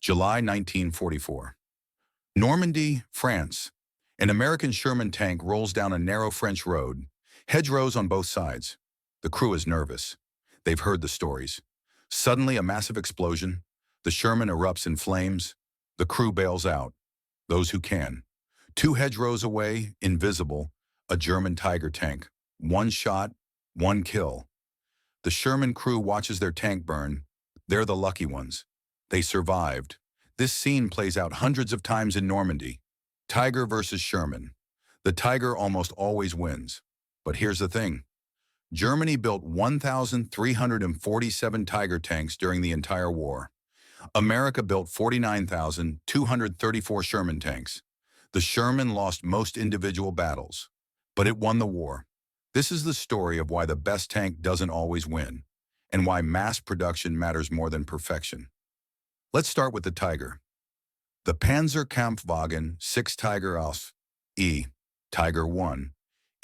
July 1944. Normandy, France. An American Sherman tank rolls down a narrow French road, hedgerows on both sides. The crew is nervous. They've heard the stories. Suddenly, a massive explosion. The Sherman erupts in flames. The crew bails out. Those who can. 2 hedgerows away, invisible, a German Tiger tank. 1 shot, 1 kill. The Sherman crew watches their tank burn. They're the lucky ones. They survived. This scene plays out hundreds of times in Normandy. Tiger versus Sherman. The Tiger almost always wins. But here's the thing. Germany built 1,347 Tiger tanks during the entire war. America built 49,234 Sherman tanks. The Sherman lost most individual battles, but it won the war. This is the story of why the best tank doesn't always win, and why mass production matters more than perfection. Let's start with the Tiger. The Panzerkampfwagen 6 Tiger Aus E. Tiger 1,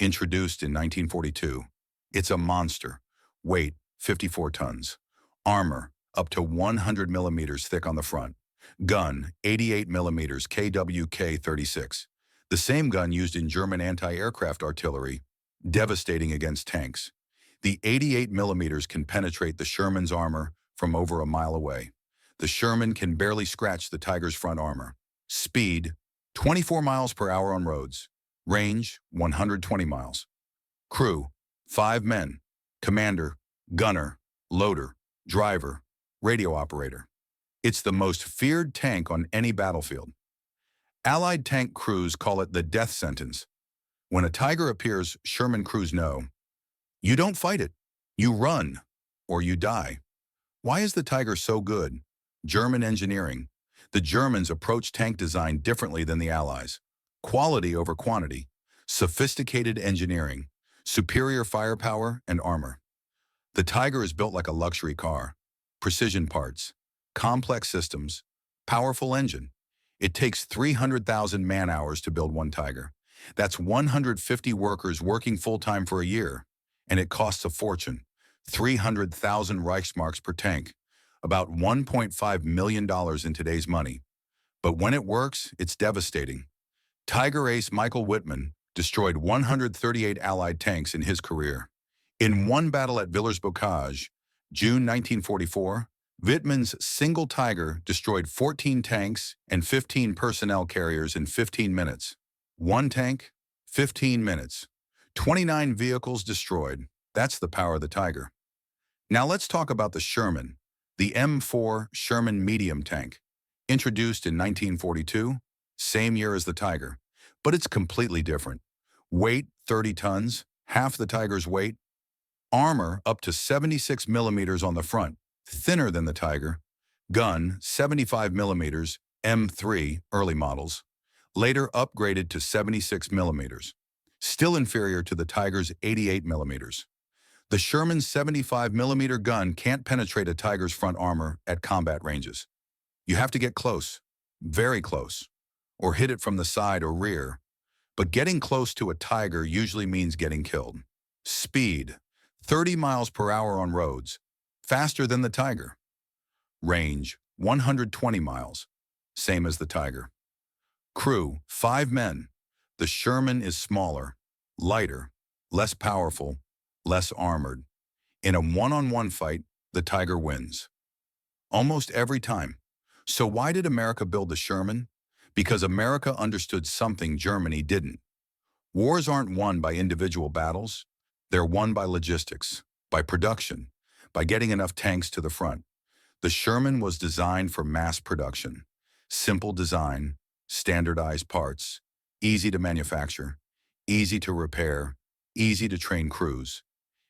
introduced in 1942. It's a monster. Weight, 54 tons. Armor, up to 100 millimeters thick on the front. Gun, 88 millimeters KWK-36. The same gun used in German anti-aircraft artillery, devastating against tanks. The 88 millimeters can penetrate the Sherman's armor from over a mile away. The Sherman can barely scratch the Tiger's front armor. Speed, 24 miles per hour on roads. Range, 120 miles. Crew, 5 men. Commander, gunner, loader, driver, radio operator. It's the most feared tank on any battlefield. Allied tank crews call it the death sentence. When a Tiger appears, Sherman crews know. You don't fight it. You run, or you die. Why is the Tiger so good? German engineering. The Germans approach tank design differently than the Allies. Quality over quantity. Sophisticated engineering. Superior firepower and armor. The Tiger is built like a luxury car. Precision parts. Complex systems. Powerful engine. It takes 300,000 man-hours to build one Tiger. That's 150 workers working full-time for a year. And it costs a fortune. 300,000 Reichsmarks per tank. About $1.5 million in today's money. But when it works, it's devastating. Tiger ace Michael Wittmann destroyed 138 Allied tanks in his career. In one battle at Villers-Bocage, June 1944, Wittmann's single Tiger destroyed 14 tanks and 15 personnel carriers in 15 minutes. One tank, 15 minutes. 29 vehicles destroyed. That's the power of the Tiger. Now let's talk about the Sherman. The M4 Sherman medium tank, introduced in 1942, same year as the Tiger, but it's completely different. Weight, 30 tons, half the Tiger's weight. Armor, up to 76 millimeters on the front, thinner than the Tiger. Gun, 75 millimeters, M3, early models. Later upgraded to 76 millimeters. Still inferior to the Tiger's 88 millimeters. The Sherman's 75-millimeter gun can't penetrate a Tiger's front armor at combat ranges. You have to get close, very close, or hit it from the side or rear. But getting close to a Tiger usually means getting killed. Speed, 30 miles per hour on roads, faster than the Tiger. Range, 120 miles, same as the Tiger. Crew, 5 men. The Sherman is smaller, lighter, less powerful, less armored. In a one-on-one fight, the Tiger wins. Almost every time. So why did America build the Sherman? Because America understood something Germany didn't. Wars aren't won by individual battles. They're won by logistics, by production, by getting enough tanks to the front. The Sherman was designed for mass production. Simple design, standardized parts, easy to manufacture, easy to repair, easy to train crews.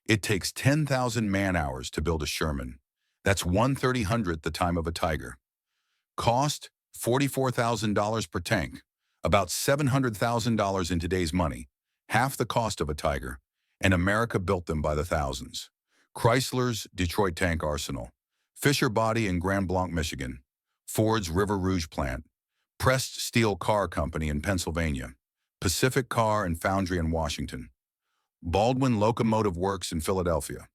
It takes 10,000 man-hours to build a Sherman. That's 1/300th the time of a Tiger. Cost, $44,000 per tank, about $700,000 in today's money, half the cost of a Tiger, and America built them by the thousands. Chrysler's Detroit Tank Arsenal, Fisher Body in Grand Blanc, Michigan, Ford's River Rouge plant, Pressed Steel Car Company in Pennsylvania, Pacific Car and Foundry in Washington, Baldwin Locomotive Works in Philadelphia,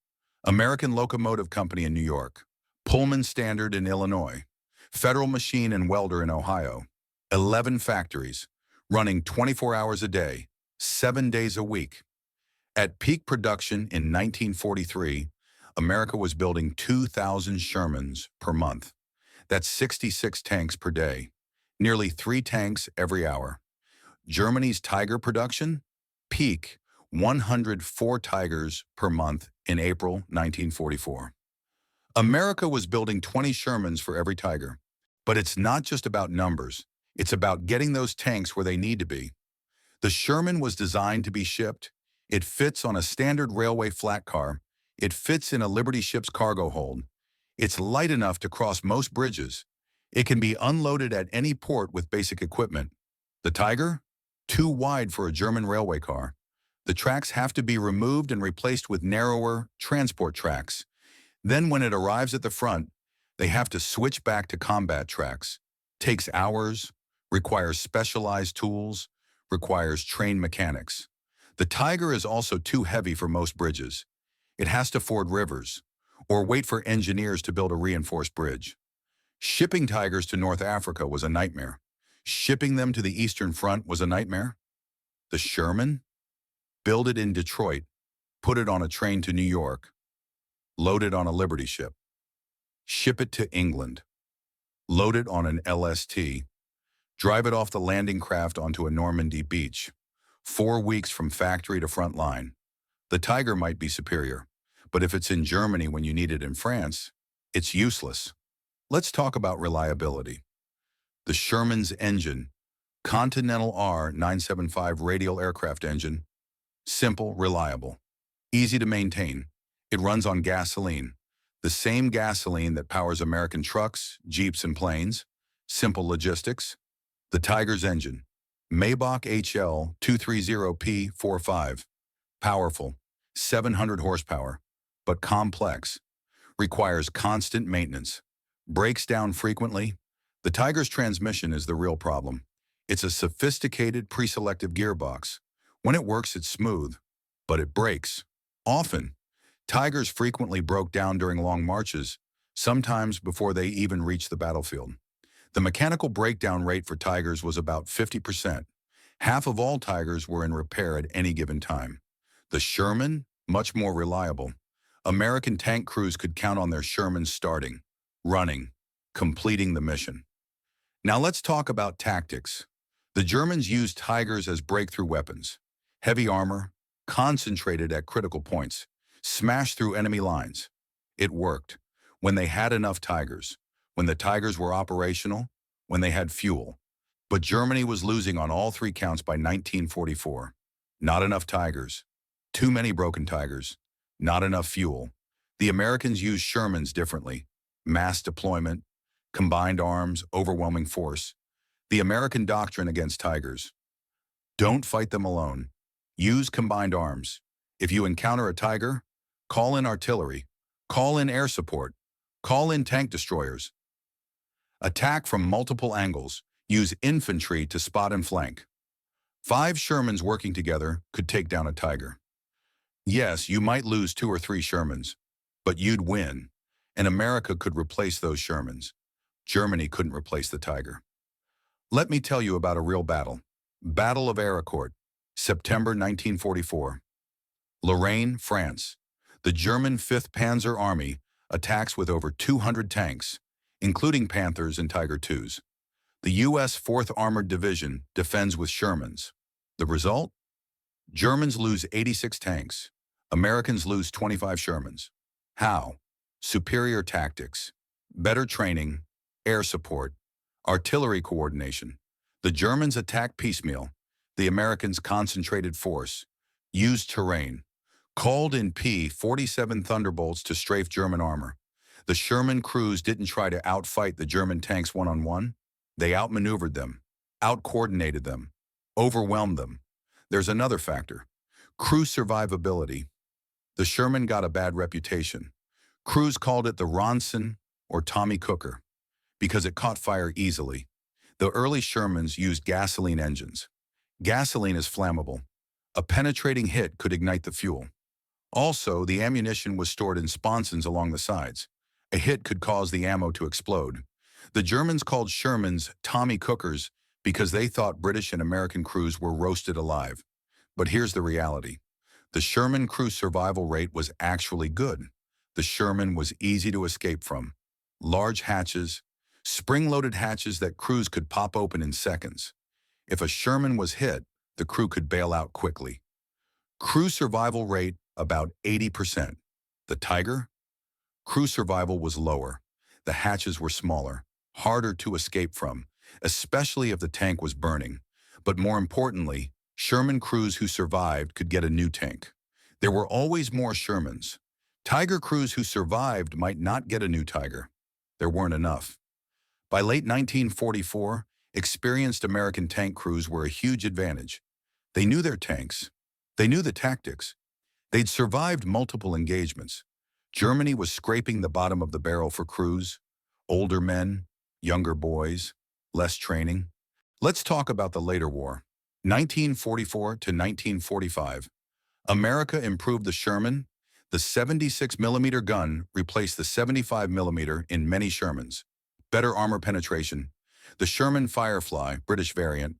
American Locomotive Company in New York, Pullman Standard in Illinois, Federal Machine and Welder in Ohio. 11 factories, running 24 hours a day, 7 days a week. At peak production in 1943, America was building 2,000 Shermans per month. That's 66 tanks per day, nearly 3 tanks every hour. Germany's Tiger production? Peak 104 Tigers per month in April 1944. America was building 20 Shermans for every Tiger. But it's not just about numbers. It's about getting those tanks where they need to be. The Sherman was designed to be shipped. It fits on a standard railway flat car. It fits in a Liberty ship's cargo hold. It's light enough to cross most bridges. It can be unloaded at any port with basic equipment. The Tiger? Too wide for a German railway car. The tracks have to be removed and replaced with narrower transport tracks. Then when it arrives at the front, they have to switch back to combat tracks. Takes hours, requires specialized tools, requires trained mechanics. The Tiger is also too heavy for most bridges. It has to ford rivers, or wait for engineers to build a reinforced bridge. Shipping Tigers to North Africa was a nightmare. Shipping them to the Eastern Front was a nightmare. The Sherman? Build it in Detroit, put it on a train to New York, load it on a Liberty ship. Ship it to England, load it on an LST, drive it off the landing craft onto a Normandy beach. 4 weeks from factory to front line. The Tiger might be superior, but if it's in Germany when you need it in France, it's useless. Let's talk about reliability. The Sherman's engine, Continental R975 radial aircraft engine, simple, reliable, easy to maintain. It runs on gasoline. The same gasoline that powers American trucks, Jeeps, and planes. Simple logistics. The Tiger's engine. Maybach HL 230P45. Powerful. 700 horsepower. But complex. Requires constant maintenance. Breaks down frequently. The Tiger's transmission is the real problem. It's a sophisticated pre-selective gearbox. When it works, it's smooth. But it breaks. Often. Tigers frequently broke down during long marches, sometimes before they even reached the battlefield. The mechanical breakdown rate for Tigers was about 50%. Half of all Tigers were in repair at any given time. The Sherman, much more reliable. American tank crews could count on their Shermans starting, running, completing the mission. Now let's talk about tactics. The Germans used Tigers as breakthrough weapons. Heavy armor, concentrated at critical points. Smashed through enemy lines. It worked. When they had enough Tigers. When the Tigers were operational. When they had fuel. But Germany was losing on all 3 counts by 1944. Not enough Tigers. Too many broken Tigers. Not enough fuel. The Americans used Shermans differently. Mass deployment. Combined arms. Overwhelming force. The American doctrine against Tigers. Don't fight them alone. Use combined arms. If you encounter a Tiger, call in artillery, call in air support, call in tank destroyers. Attack from multiple angles. Use infantry to spot and flank. 5 Shermans working together could take down a Tiger. Yes, you might lose 2 or 3 Shermans, but you'd win, and America could replace those Shermans. Germany couldn't replace the Tiger. Let me tell you about a real battle. Battle of Arracourt, September 1944. Lorraine, France. The German 5th Panzer Army attacks with over 200 tanks, including Panthers and Tiger IIs. The U.S. 4th Armored Division defends with Shermans. The result? Germans lose 86 tanks. Americans lose 25 Shermans. How? Superior tactics, better training, air support, artillery coordination. The Germans attack piecemeal. The Americans concentrated force, used terrain, called in P-47 Thunderbolts to strafe German armor. The Sherman crews didn't try to outfight the German tanks one-on-one. They outmaneuvered them, out-coordinated them, overwhelmed them. There's another factor. Crew survivability. The Sherman got a bad reputation. Crews called it the Ronson or Tommy Cooker because it caught fire easily. The early Shermans used gasoline engines. Gasoline is flammable. A penetrating hit could ignite the fuel. Also, the ammunition was stored in sponsons along the sides. A hit could cause the ammo to explode. The Germans called Shermans Tommy Cookers because they thought British and American crews were roasted alive. But here's the reality. The Sherman crew survival rate was actually good. The Sherman was easy to escape from. Large hatches, spring-loaded hatches that crews could pop open in seconds. If a Sherman was hit, the crew could bail out quickly. Crew survival rate about 80%. The Tiger? Crew survival was lower. The hatches were smaller, harder to escape from, especially if the tank was burning. But more importantly, Sherman crews who survived could get a new tank. There were always more Shermans. Tiger crews who survived might not get a new Tiger. There weren't enough. By late 1944, experienced American tank crews were a huge advantage. They knew their tanks. They knew the tactics. They'd survived multiple engagements. Germany was scraping the bottom of the barrel for crews, older men, younger boys, less training. Let's talk about the later war. 1944 to 1945. America improved the Sherman. The 76mm gun replaced the 75mm in many Shermans. Better armor penetration. The Sherman Firefly, British variant,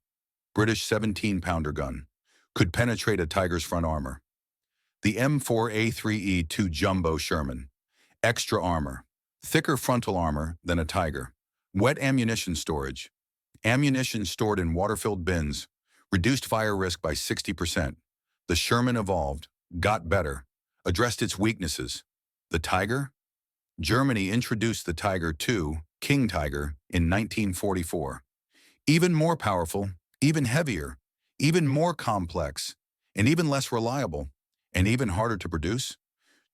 British 17-pounder gun, could penetrate a Tiger's front armor. The M4A3E2 Jumbo Sherman. Extra armor. Thicker frontal armor than a Tiger. Wet ammunition storage. Ammunition stored in water-filled bins. Reduced fire risk by 60%. The Sherman evolved, got better, addressed its weaknesses. The Tiger? Germany introduced the Tiger II, King Tiger, in 1944. Even more powerful, even heavier, even more complex, and even less reliable, and even harder to produce.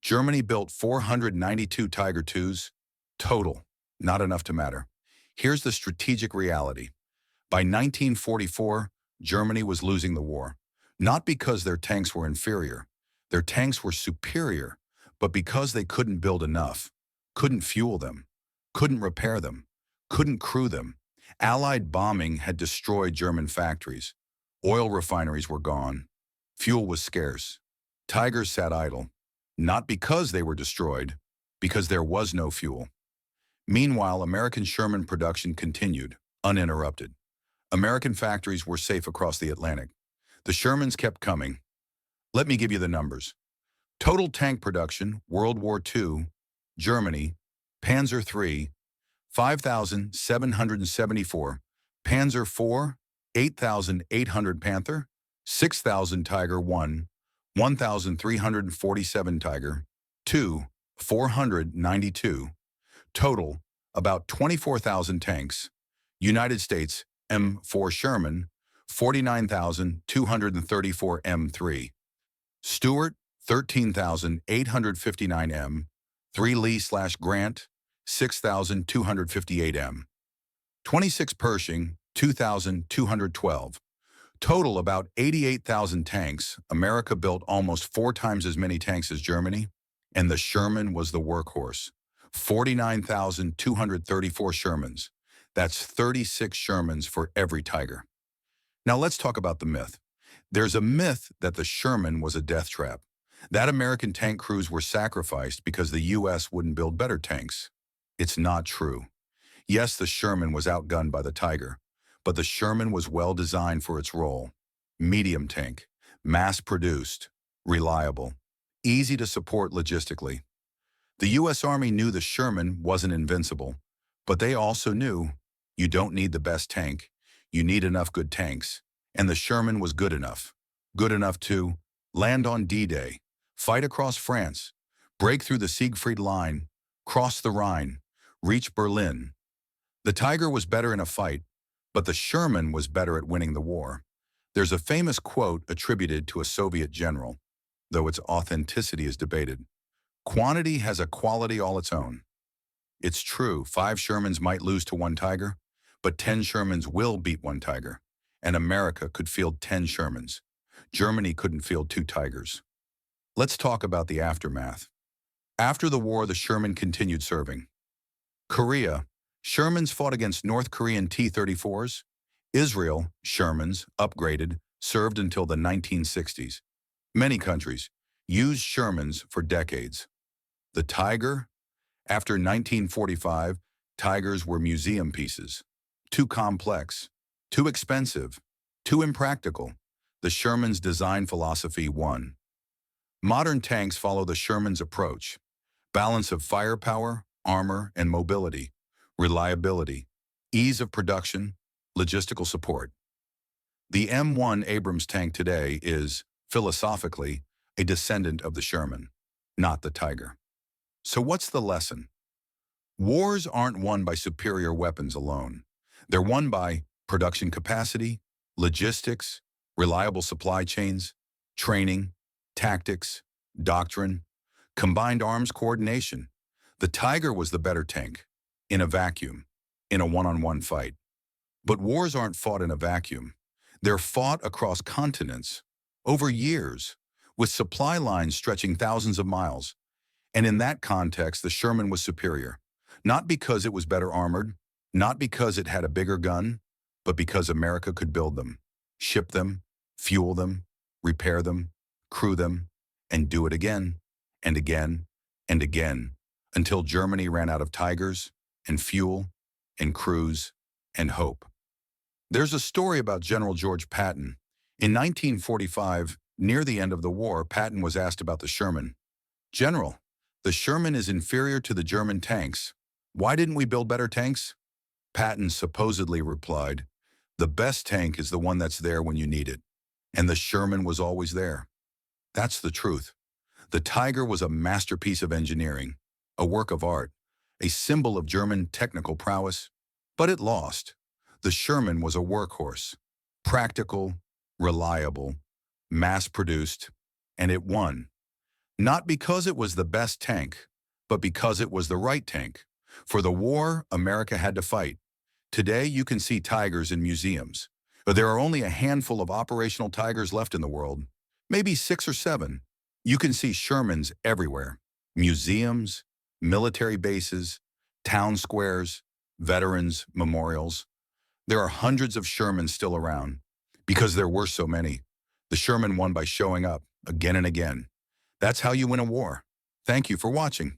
Germany built 492 Tiger IIs, total, not enough to matter. Here's the strategic reality. By 1944, Germany was losing the war, not because their tanks were inferior. Their tanks were superior, but because they couldn't build enough, couldn't fuel them, couldn't repair them, couldn't crew them. Allied bombing had destroyed German factories. Oil refineries were gone. Fuel was scarce. Tigers sat idle, not because they were destroyed, because there was no fuel. Meanwhile, American Sherman production continued, uninterrupted. American factories were safe across the Atlantic. The Shermans kept coming. Let me give you the numbers. Total tank production, World War II, Germany, Panzer III, 5,774, Panzer IV, 8,800 Panther, 6,000 Tiger I, 1,347 Tiger II, 492. Total, about 24,000 tanks. United States, M4 Sherman, 49,234 M3. Stuart, 13,859 M. 3 Lee/Grant, 6,258 M. 26 Pershing, 2,212. Total about 88,000 tanks. America built almost 4 times as many tanks as Germany, and the Sherman was the workhorse. 49,234 Shermans. That's 36 Shermans for every Tiger. Now let's talk about the myth. There's a myth that the Sherman was a death trap, that American tank crews were sacrificed because the U.S. wouldn't build better tanks. It's not true. Yes, the Sherman was outgunned by the Tiger, but the Sherman was well designed for its role. Medium tank, mass-produced, reliable, easy to support logistically. The U.S. Army knew the Sherman wasn't invincible, but they also knew you don't need the best tank, you need enough good tanks, and the Sherman was good enough to land on D-Day, fight across France, break through the Siegfried Line, cross the Rhine, reach Berlin. The Tiger was better in a fight, but the Sherman was better at winning the war. There's a famous quote attributed to a Soviet general, though its authenticity is debated. Quantity has a quality all its own. It's true, 5 Shermans might lose to 1 Tiger, but 10 Shermans will beat 1 Tiger, and America could field 10 Shermans. Germany couldn't field 2 Tigers. Let's talk about the aftermath. After the war, the Sherman continued serving. Korea, Shermans fought against North Korean T-34s. Israel, Shermans, upgraded, served until the 1960s. Many countries used Shermans for decades. The Tiger? After 1945, Tigers were museum pieces. Too complex, too expensive, too impractical. The Sherman's design philosophy won. Modern tanks follow the Sherman's approach. Balance of firepower, armor, and mobility, reliability, ease of production, logistical support. The M1 Abrams tank today is, philosophically, a descendant of the Sherman, not the Tiger. So what's the lesson? Wars aren't won by superior weapons alone. They're won by production capacity, logistics, reliable supply chains, training, tactics, doctrine, combined arms coordination. The Tiger was the better tank, in a vacuum, in a one-on-one fight. But wars aren't fought in a vacuum. They're fought across continents, over years, with supply lines stretching thousands of miles. And in that context, the Sherman was superior. Not because it was better armored, not because it had a bigger gun, but because America could build them, ship them, fuel them, repair them, crew them, and do it again, and again, and again, until Germany ran out of Tigers, and fuel, and crews, and hope. There's a story about General George Patton. In 1945, near the end of the war, Patton was asked about the Sherman. "General, the Sherman is inferior to the German tanks. Why didn't we build better tanks?" Patton supposedly replied, "The best tank is the one that's there when you need it." And the Sherman was always there. That's the truth. The Tiger was a masterpiece of engineering, a work of art, a symbol of German technical prowess, but it lost. The Sherman was a workhorse, practical, reliable, mass-produced, and it won. Not because it was the best tank, but because it was the right tank. For the war, America had to fight. Today, you can see Tigers in museums. But there are only a handful of operational Tigers left in the world, maybe 6 or 7. You can see Shermans everywhere. Museums, military bases, town squares, veterans, memorials. There are hundreds of Shermans still around because there were so many. The Sherman won by showing up again and again. That's how you win a war. Thank you for watching.